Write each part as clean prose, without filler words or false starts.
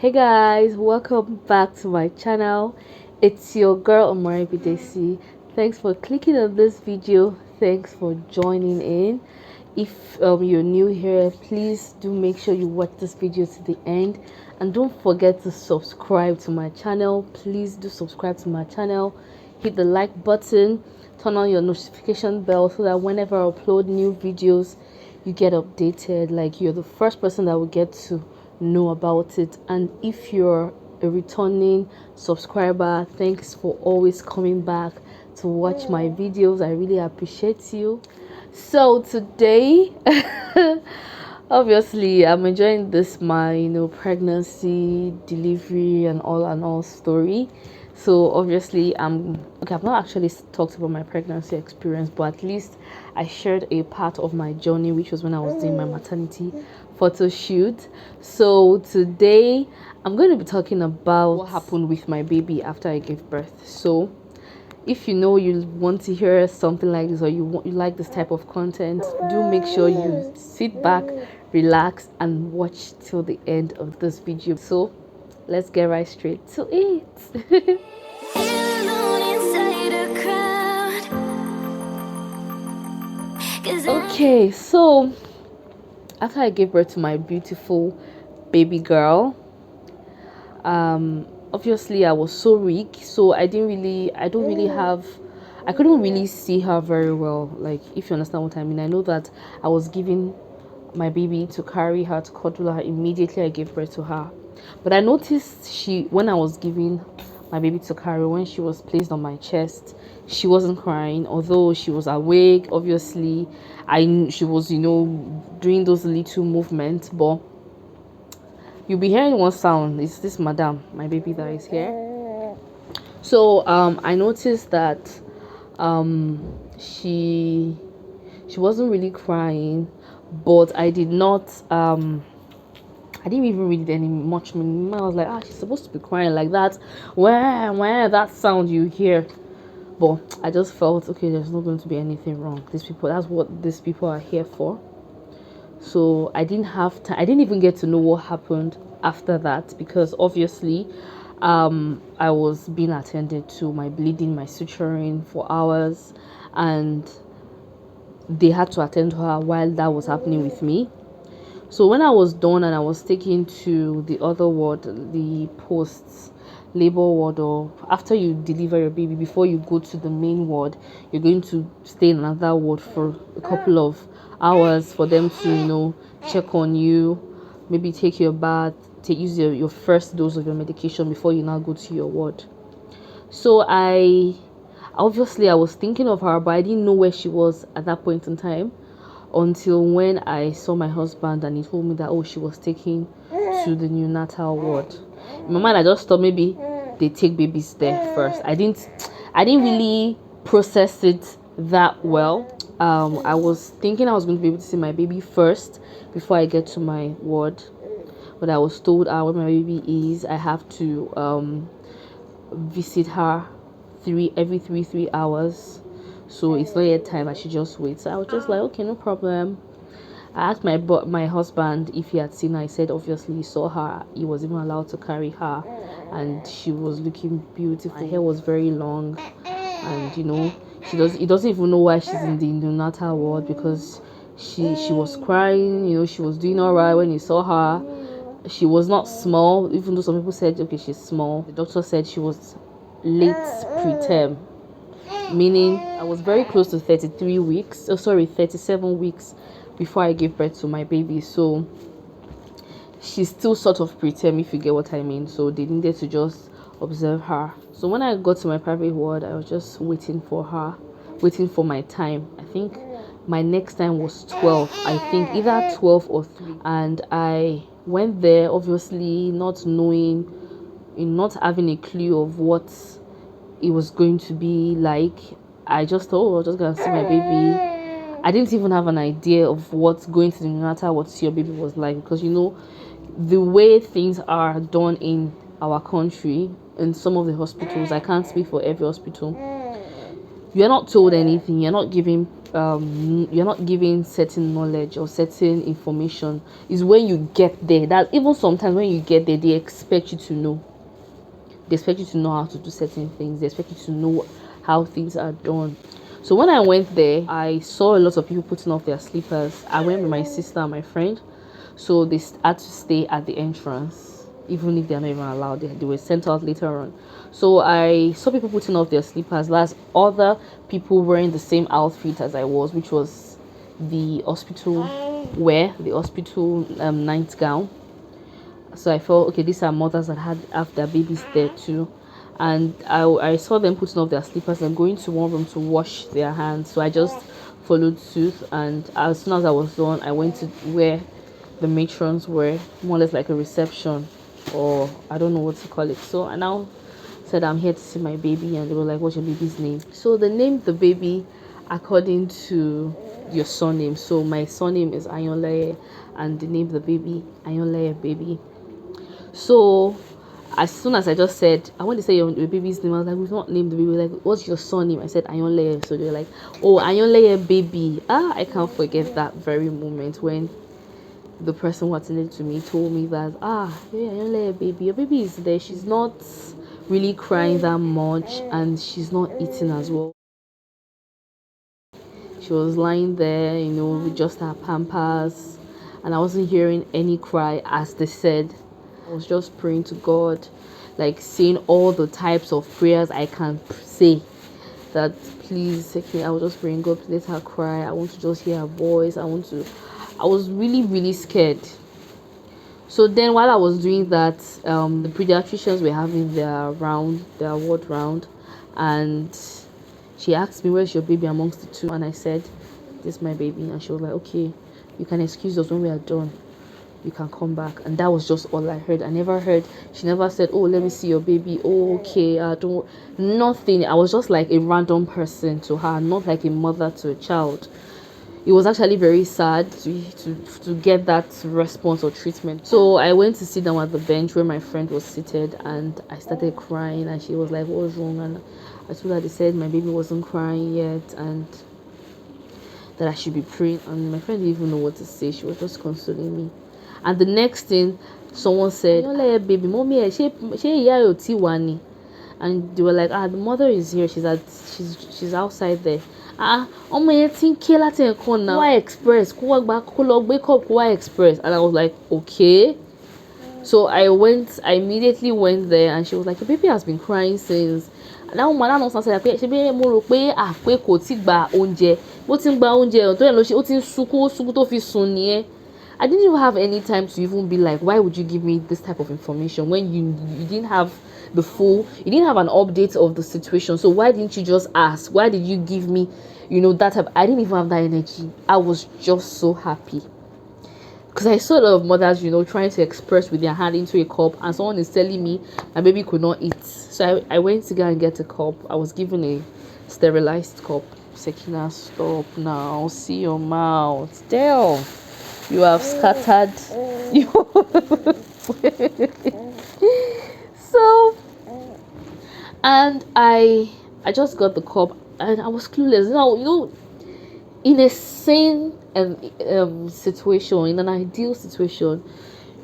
Hey guys, welcome back to my channel. It's your girl Omari Bidesi. Thanks for clicking on this video. Thanks for joining in. If you're new here, please do make sure you watch this video to the end, and don't forget to subscribe to my channel. Please do subscribe to my channel. Hit the like button, turn on your notification bell so that whenever I upload new videos, you get updated. Like, you're the first person that will get to know about it. And if you're a returning subscriber, thanks for always coming back to watch my videos. I really appreciate you. So today obviously I'm enjoying this my pregnancy, delivery and all story. So obviously I've not actually talked about my pregnancy experience, but at least I shared a part of my journey, which was when I was doing my maternity photo shoot. So today I'm going to be talking about what happened with my baby after I gave birth. So if you want to hear something like this, or you like this type of content, do make sure you sit back, relax and watch till the end of this video. So let's get right straight to it. Okay, so after I gave birth to my beautiful baby girl, obviously I was so weak, so I couldn't really see her very well. Like, if you understand what I mean. I know that I was giving my baby to carry her, to cuddle her immediately I gave birth to her, but I noticed when I was giving my baby to carry, when she was placed on my chest, she wasn't crying, although she was awake. Obviously she was doing those little movements, but you'll be hearing one sound. It's this madam, my baby, that is here. So I noticed that she wasn't really crying, but I didn't even read any much meaning. I was like, she's supposed to be crying like that. Where that sound you hear. But I just felt, okay, there's not going to be anything wrong. That's what these people are here for. So I didn't have time. I didn't even get to know what happened after that, because obviously I was being attended to, my bleeding, my suturing for hours, and they had to attend to her while that was happening with me. So when I was done and I was taken to the other ward, the post labor ward, or after you deliver your baby, before you go to the main ward, you're going to stay in another ward for a couple of hours for them to check on you, maybe take your bath, use your first dose of your medication before you now go to your ward. So I was thinking of her, but I didn't know where she was at that point in time, until when I saw my husband and he told me that, she was taken to the neonatal ward. In my mind, I just thought maybe they take babies there first. I didn't really process it that well. I was thinking I was going to be able to see my baby first before I get to my ward, but I was told where my baby is, I have to visit her every 3 hours. So it's not yet time, I should just wait. So I was just like, okay, no problem. I asked my husband if he had seen her. He said obviously he saw her. He was even allowed to carry her, and she was looking beautiful. Her hair was very long, and he doesn't even know why she's in the neonatal ward, because she was crying. She was doing all right when he saw her. She was not small, even though some people said, okay, she's small. The doctor said she was late preterm, meaning I was very close to 37 weeks before I gave birth to my baby. So she's still sort of preterm, if you get what I mean. So they needed to just observe her. So when I got to my private ward, I was just waiting for my time. I think my next time was 12. I think either 12 or 3. And I went there, obviously not having a clue of what it was going to be like. I just thought, I was just gonna see my baby. I didn't even have an idea of what going to the neonatal ward to see your baby was like, because the way things are done in our country, in some of the hospitals, I can't speak for every hospital, you're not told anything, you're not giving certain knowledge or certain information. Is when you get there that even sometimes when you get there, they expect you to know. They expect you to know how to do certain things. They expect you to know how things are done. So when I went there, I saw a lot of people putting off their slippers. I went with my sister and my friend, so they had to stay at the entrance, even if they're not even allowed. They were sent out later on. So I saw people putting off their slippers. That's other people wearing the same outfit as I was, which was the hospital wear, the hospital nightgown. So I felt okay, these are mothers that have their babies there too. And I saw them putting off their slippers and going to one room to wash their hands. So I just followed suit, and as soon as I was done, I went to where the matrons were, more or less like a reception, or I don't know what to call it. So I now said I'm here to see my baby, and they were like, what's your baby's name? So they named the baby according to your surname. So my surname is Ayonleye, and they named the baby Ayonleye baby. So as soon as I just said, I want to say your baby's name, I was like, we've not named the baby. Like, what's your surname? I said Ayonleye. So they're like, oh, Ayonleye baby. I can't forget that very moment when the person who attended to me told me that, yeah, Ayonleye baby, your baby is there. She's not really crying that much, and she's not eating as well. She was lying there, with just her pampers, and I wasn't hearing any cry, as they said. I was just praying to God, like saying all the types of prayers I can say. That please, okay, I was just praying, God, please let her cry. I want to just hear her voice. I was really, really scared. So then while I was doing that, the pediatricians were having their ward round, and she asked me, where's your baby amongst the two? And I said, this is my baby. And she was like, okay, you can excuse us when we are done. You can come back. And that was just all I heard. She never said, oh, let me see your baby. Oh, okay, nothing. I was just like a random person to her, not like a mother to a child. It was actually very sad to get that response or treatment. So I went to sit down at the bench where my friend was seated, and I started crying, and she was like, what was wrong? And I told her, they said my baby wasn't crying yet, and that I should be praying. And my friend didn't even know what to say. She was just consoling me. And the next thing, someone said, baby, mommy, she and they were like, the mother is here. She's outside there. Ọmọ yẹn ti ń ké láti ẹ̀kan náà. Kó wá express, kó lọ gbé cup, kó wá express. And I was like, okay. So I immediately went there, and she was like, your baby has been crying since. And that woman náà sọ pé ṣe bí mo rò pé pé kò tí gba oúnjẹ. Bó ti ń gba oúnjẹ, tó yẹ lọ ṣe ó ti ń sunkún tó fi sùn nìyẹn. I didn't even have any time to even be like, why would you give me this type of information when you didn't have you didn't have an update of the situation? So why didn't you just ask? Why did you give me, that type? I didn't even have that energy. I was just so happy. Because I saw a lot of mothers, trying to express with their hand into a cup, and someone is telling me my baby could not eat. So I went to go and get a cup. I was given a sterilized cup. Sekina, stop now. See your mouth. Damn. You have scattered. So, and I just got the cup, and I was clueless. Now, in a sane situation, in an ideal situation,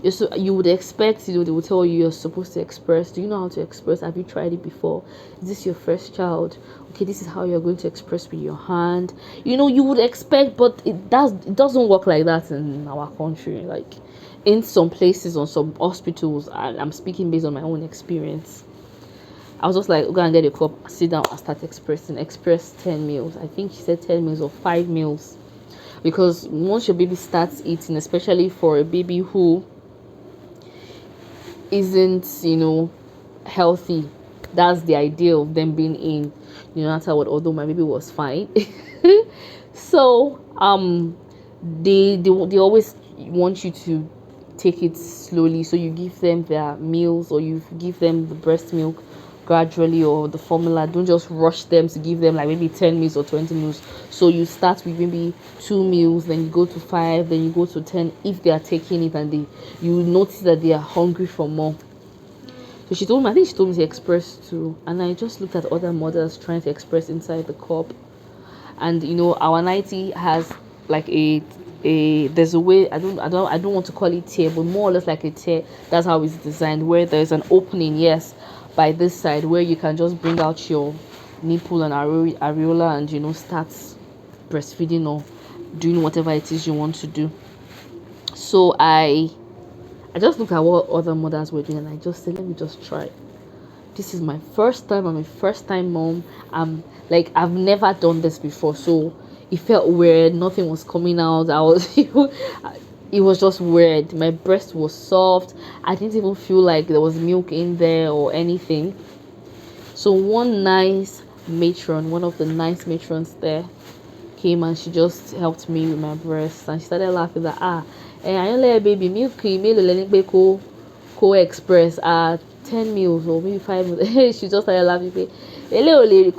you would expect, they would tell you you're supposed to express. Do you know how to express? Have you tried it before? Is this your first child? Okay, this is how you're going to express with your hand. You would expect, but it doesn't work like that in our country. Like in some places, on some hospitals, and I'm speaking based on my own experience. I was just like, go and get a cup, sit down and start expressing. Express 10 meals. I think she said 10 meals or 5 meals. Because once your baby starts eating, especially for a baby who isn't, healthy, that's the idea of them being in, no matter what, although my baby was fine. So, they always want you to take it slowly. So you give them their meals, or you give them the breast milk gradually, or the formula. Don't just rush them to give them like maybe 10 meals or 20 meals. So you start with maybe 2 meals, then you go to 5, then you go to 10 if they are taking it, and you notice that they are hungry for more. So she told me, I think she told me to express too, and I just looked at other mothers trying to express inside the cup. And our 90 has like a there's a way, I don't want to call it tear, but more or less like a tear. That's how it's designed, where there's an opening, yes, by this side, where you can just bring out your nipple and areola and start breastfeeding or doing whatever it is you want to do. So I just looked at what other mothers were doing, and I just said, let me just try. This is my first time. I'm a first time mom. I'm like, I've never done this before, so it felt weird. Nothing was coming out. It was just weird. My breast was soft. I didn't even feel like there was milk in there or anything. So one of the nice matrons there came, and she just helped me with my breast, and she started laughing that I only a baby milk co express 10 meals or maybe 5 meals. She just started laughing. It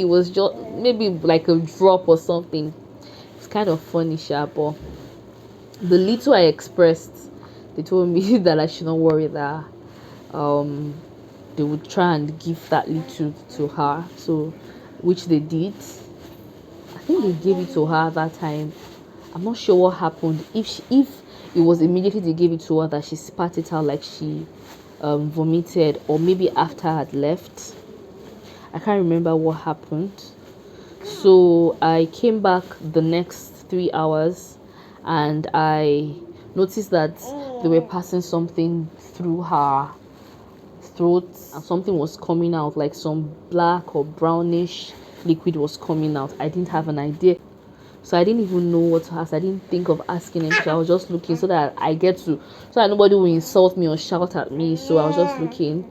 was just maybe like a drop or something. It's kind of funny, but the little I expressed, they told me that I should not worry, that they would try and give that little to her. So, which they did. I think they gave it to her that time. I'm not sure what happened. If it was immediately they gave it to her that she spat it out, like she vomited, or maybe after I had left. I can't remember what happened. So I came back the next 3 hours, and I noticed that they were passing something through her throat, and something was coming out, like some black or brownish liquid was coming out. I didn't have an idea, so I didn't even know what to ask. I didn't think of asking him. So I was just looking so that nobody will insult me or shout at me. So I was just looking.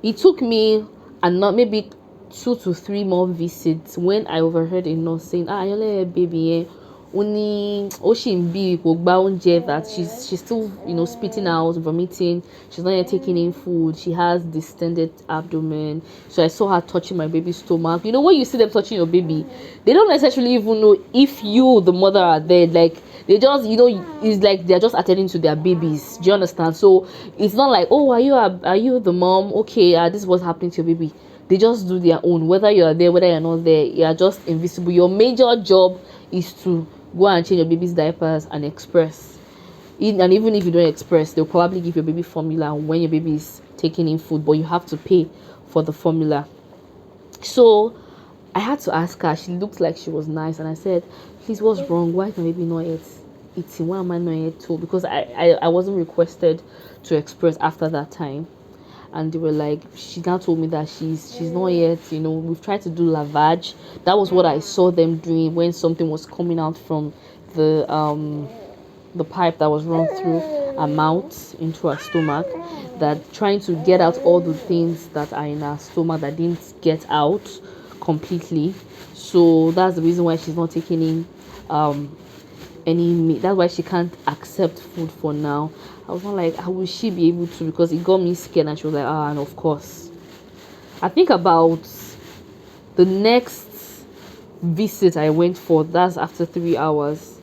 It took me not maybe 2 to 3 more visits when I overheard a nurse saying, you're a baby, only that she's still spitting out, vomiting. She's not yet taking in food. She has distended abdomen. So I saw her touching my baby's stomach. When you see them touching your baby, they don't necessarily even know if you, the mother, are there. Like, they just it's like they're just attending to their babies. Do you understand? So it's not like, are you the mom? Okay, this is what's happening to your baby. They just do their own, whether you are there, whether you're not there. You are just invisible. Your major job is to go and change your baby's diapers and express. And even if you don't express, they'll probably give your baby formula when your baby is taking in food, but you have to pay for the formula. So I had to ask her. She looked like she was nice, and I said, please, what's wrong? Why is my baby not yet eating? Why am I not yet told? Because I wasn't requested to express after that time. And they were like, she now told me that she's not yet, we've tried to do lavage. That was what I saw them doing when something was coming out from the pipe that was run through her mouth into her stomach, that trying to get out all the things that are in her stomach that didn't get out completely. So that's the reason why she's not taking in any meat. That's why she can't accept food for now. I was not like, how will she be able to? Because it got me scared, and she was like, and of course. I think about the next visit I went for, that's after 3 hours,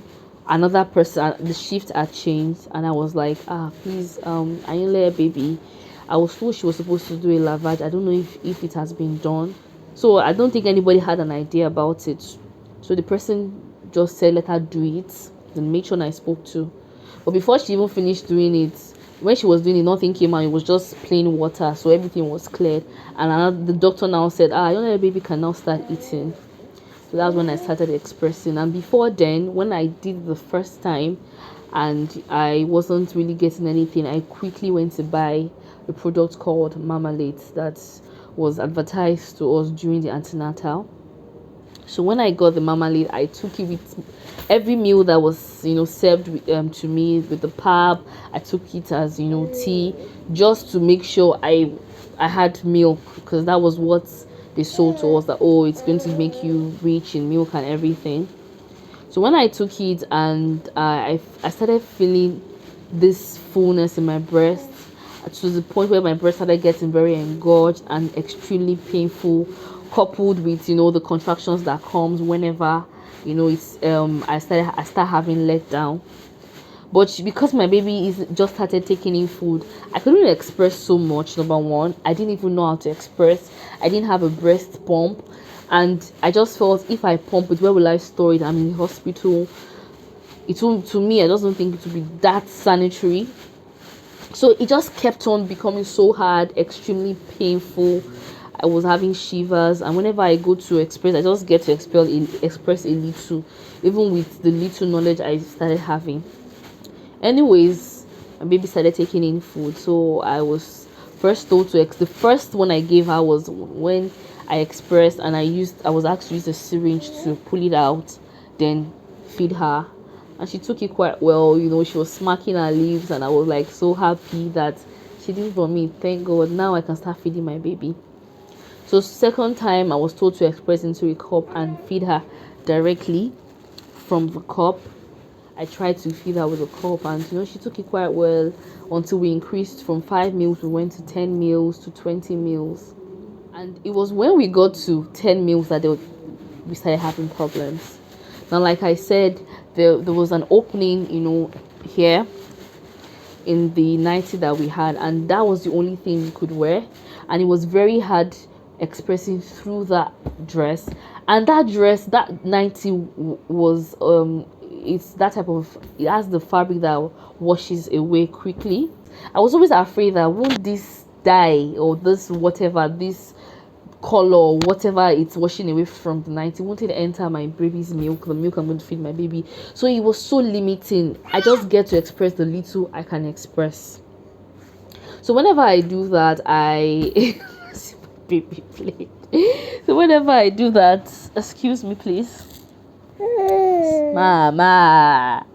another person, the shift had changed, and I was like, please, Ayinle baby, I was told she was supposed to do a lavage. I don't know if it has been done. So I don't think anybody had an idea about it. So the person just said, let her do it. The matron I spoke to. But before she even finished doing it, when she was doing it, nothing came out. It was just plain water, so everything was cleared. And the doctor now said, your baby can now start eating. So that's when I started expressing. And before then, when I did the first time and I wasn't really getting anything, I quickly went to buy a product called Marmalade that was advertised to us during the antenatal. So when I got the Marmalade, I took it with every meal that was served to me with the pap. I took it as tea, just to make sure I had milk, because that was what they sold to us, that it's going to make you rich in milk and everything. So when I took it, and I started feeling this fullness in my breast, to the point where my breast started getting very engorged and extremely painful, coupled with the contractions that comes whenever it's I start having let down. But because my baby is just started taking in food, I couldn't express so much. Number one, I didn't even know how to express. I didn't have a breast pump, and I just felt if I pump it, where will I store it? I'm in the hospital. It will, to me, I just don't think it would be that sanitary. So it just kept on becoming so hard, extremely painful. I was having shivers, and whenever I go to express, I just get to express a little, even with the little knowledge I started having. Anyways, my baby started taking in food, so I was first told to the first one I gave her was when I expressed, and I was asked to use a syringe to pull it out, then feed her, and she took it quite well. She was smacking her lips, and I was like so happy that she did for me. Thank God, now I can start feeding my baby. So second time I was told to express into a cup and feed her directly from the cup. I tried to feed her with a cup, and she took it quite well until we increased from 5 meals. We went to 10 meals to 20 meals, and it was when we got to 10 meals that we started having problems. Now, like I said, there was an opening, here in the 90 that we had, and that was the only thing we could wear, and it was very hard expressing through that dress. And that dress, that 90 was it's that type of, it has the fabric that washes away quickly. I was always afraid that won't this dye or this whatever, this color, whatever it's washing away from the 90, won't it enter my baby's milk, the milk I'm going to feed my baby? So it was so limiting. I just get to express the little I can express. So whenever I do that, baby play. So whenever I do that, excuse me please, mama.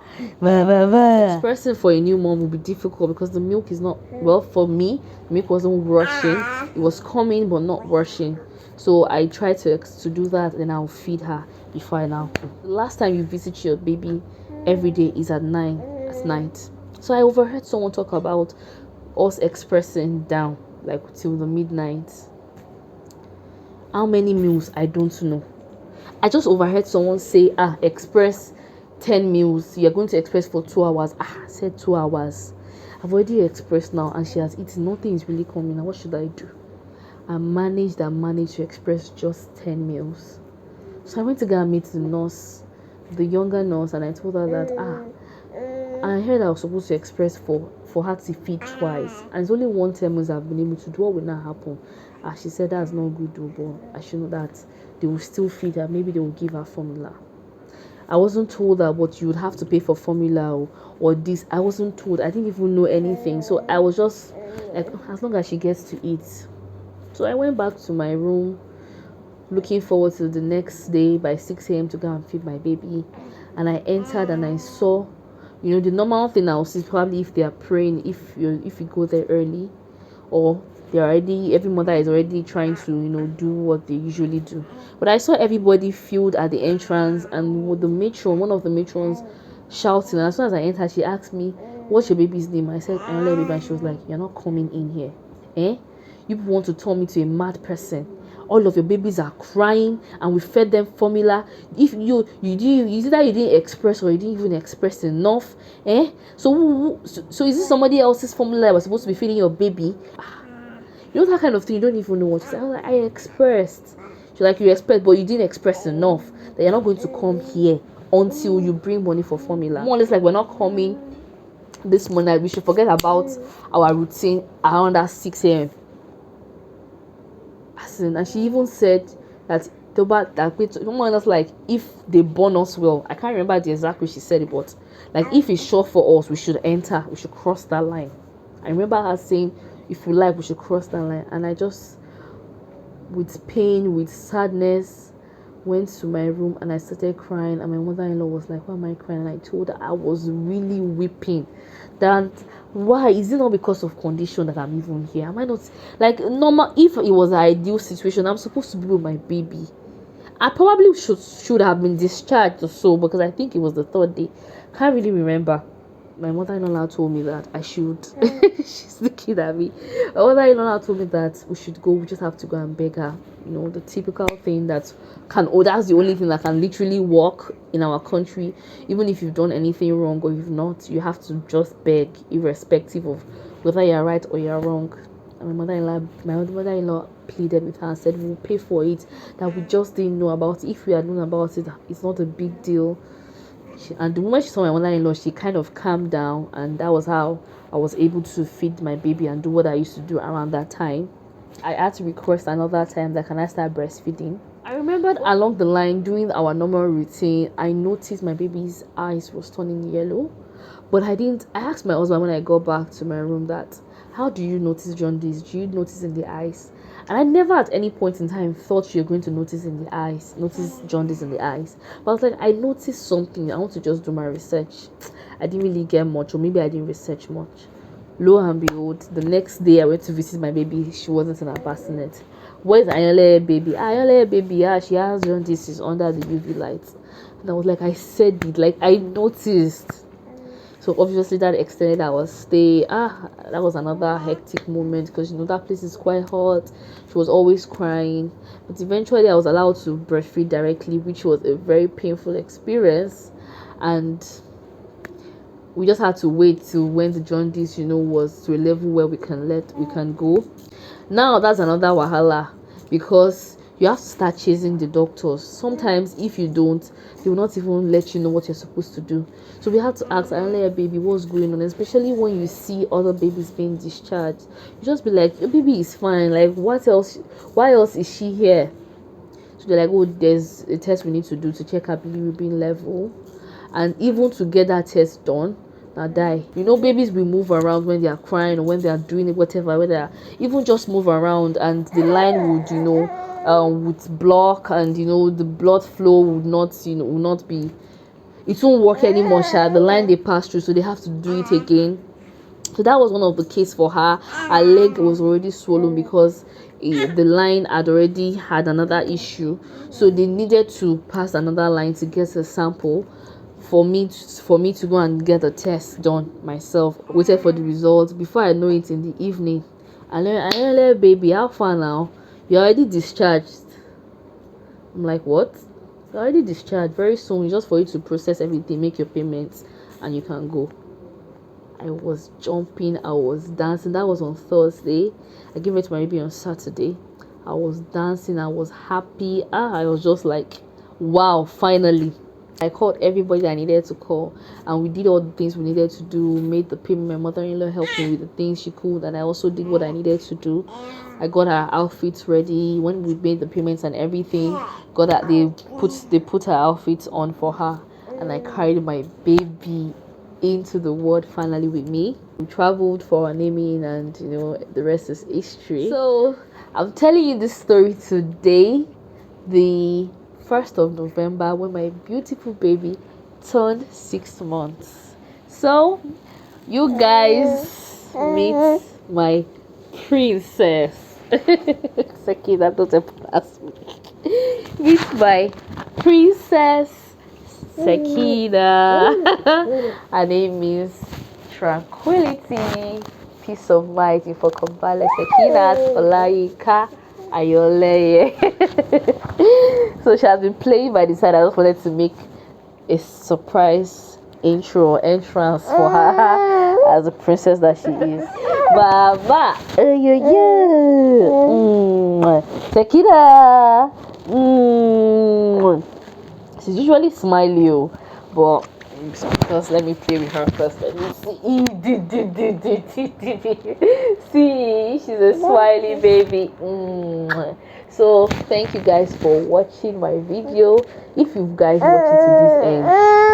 Expressing for a new mom will be difficult because the milk is not, well, for me, the milk wasn't rushing. It was coming but not rushing. So I try to do that, then I'll feed her before I now. The last time you visit your baby every day is at 9 at night. So I overheard someone talk about us expressing down like till the midnight. How many meals? I don't know. I just overheard someone say, express 10 meals. You're going to express for 2 hours. I said 2 hours. I've already expressed now, and she has eaten. Nothing is really coming. Now, what should I do? I managed to express just 10 meals. So I went to go and meet the nurse, the younger nurse, and I told her that, I heard I was supposed to express for her to feed twice, and it's only 1 10 meals I've been able to do. What will not happen? She said that's not good, but I should know that they will still feed her. Maybe they will give her formula. I wasn't told that, but you would have to pay for formula or this. I wasn't told. I didn't even know anything. So I was just like, as long as she gets to eat. So I went back to my room, looking forward to the next day by 6 a.m. to go and feed my baby. And I entered and I saw, the normal thing I'll see is probably if they are praying, if you go there early, or every mother is already trying to do what they usually do. But I saw everybody filled at the entrance, and with one of the matrons shouting. And as soon as I entered, she asked me, what's your baby's name? I said, Anole baby, and she was like, you're not coming in here. You people want to turn me to a mad person. All of your babies are crying, and we fed them formula. If you didn't express, or you didn't even express enough, so is this somebody else's formula I was supposed to be feeding your baby? That kind of thing. You don't even know what to say. I was like, I expressed. She's like, you expressed, but you didn't express enough that you're not going to come here until you bring money for formula. More or less like, we're not coming this morning. We should forget about our routine around that 6 a.m. And she even said that more or less like, if they born us well, I can't remember the exact way she said it, but like, if it's short for us, we should cross that line. I remember her saying, if we like, we should cross that line. And I just, with pain, with sadness, went to my room and I started crying. And my mother-in-law was like, why am I crying? And I told her I was really weeping. That, why is it not because of condition that I'm even here? Am I not like normal? If it was an ideal situation, I'm supposed to be with my baby. I probably should have been discharged or so, because I think it was the 3rd day. Can't really remember. my mother-in-law told me that I should. She's looking at me. My mother-in-law told me that we should go. We just have to go and beg her. You know, the typical thing that can. Oh, that's the only thing that can literally work in our country. Even if you've done anything wrong or you've not, you have to just beg, irrespective of whether you're right or you're wrong. And my mother-in-law pleaded with her and said, "We'll pay for it. That we just didn't know about it. If we had known about it, it's not a big deal." And the moment she saw my mother-in-law, she kind of calmed down, and that was how I was able to feed my baby and do what I used to do around that time. I had to request another time that can I start breastfeeding. I remembered along the line doing our normal routine, I noticed my baby's eyes was turning yellow, but I didn't. I asked my husband when I got back to my room that, how do you notice jaundice? Do you notice in the eyes? And I never at any point in time thought you're going to notice jaundice in the eyes. But I was like, I noticed something. I want to just do my research. I didn't really get much, or maybe I didn't research much. Lo and behold, the next day I went to visit my baby. She wasn't in her bassinet. Where's Ayole baby? Ayole baby, she has jaundice. She's under the UV light. And I was like, I said it. Like, I noticed. So obviously that extended our stay. That was another hectic moment because that place is quite hot. She was always crying, but eventually I was allowed to breastfeed directly, which was a very painful experience. And we just had to wait till when the jaundice was to a level where we can go. Now that's another wahala, because you have to start chasing the doctors. Sometimes if you don't, they will not even let you know what you're supposed to do. So we have to ask, baby, what's going on? Especially when you see other babies being discharged, you just be like, your baby is fine, like what else? Why else is she here? So they're like, oh, there's a test we need to do to check her bilirubin level, and even to get that test done, now die. Babies will move around when they are crying or when they are doing it, whatever, whether they are even just move around, and the line would block, and the blood flow would not be, it won't work anymore. The line they pass through, so they have to do it again. So that was one of the case for her. Her leg was already swollen because the line had already had another issue, so they needed to pass another line to get a sample for me to go and get a test done myself. Waited for the results. Before I know it, in the evening, I know, baby, how far now? You're already discharged. I'm like, what? You're already discharged. Very soon, just for you to process everything, make your payments, and you can go. I was jumping, I was dancing. That was on Thursday. I gave it to my baby on Saturday. I was dancing, I was happy. I was just like, wow, finally. I called everybody that I needed to call, and we did all the things we needed to do. Made the payment. My mother-in-law helped me with the things she could, and I also did what I needed to do. I got her outfits ready. When we made the payments and everything, they put her outfits on for her, and I carried my baby into the world finally with me. We traveled for our naming, and the rest is history. So I'm telling you this story today, the 1st of November, when my beautiful baby turned 6 months. So you guys meet my princess. Sekina, don't pass me. Meet my princess Sekina. Her name is Tranquility, peace of mind, Ifokambale Sekina Olayika Ayoleye. So she has been playing by the side. I just wanted to make a surprise entrance for her as the princess that she is. Baba, Sekina. She's usually smiley, but because let me play with her first. Let me see. See, she's a smiley baby. So thank you guys for watching my video. If you guys watch it to this end,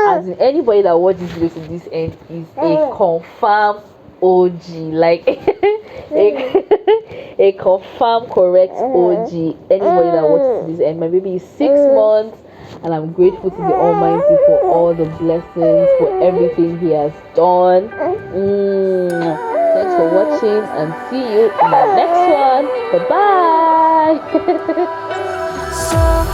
as in anybody that watches video to this end is a confirmed OG, like a confirmed correct OG. Anybody that watches to this end, my baby is 6 months. And I'm grateful to the Almighty for all the blessings, for everything He has done. Thanks for watching, and see you in my next one. Bye bye.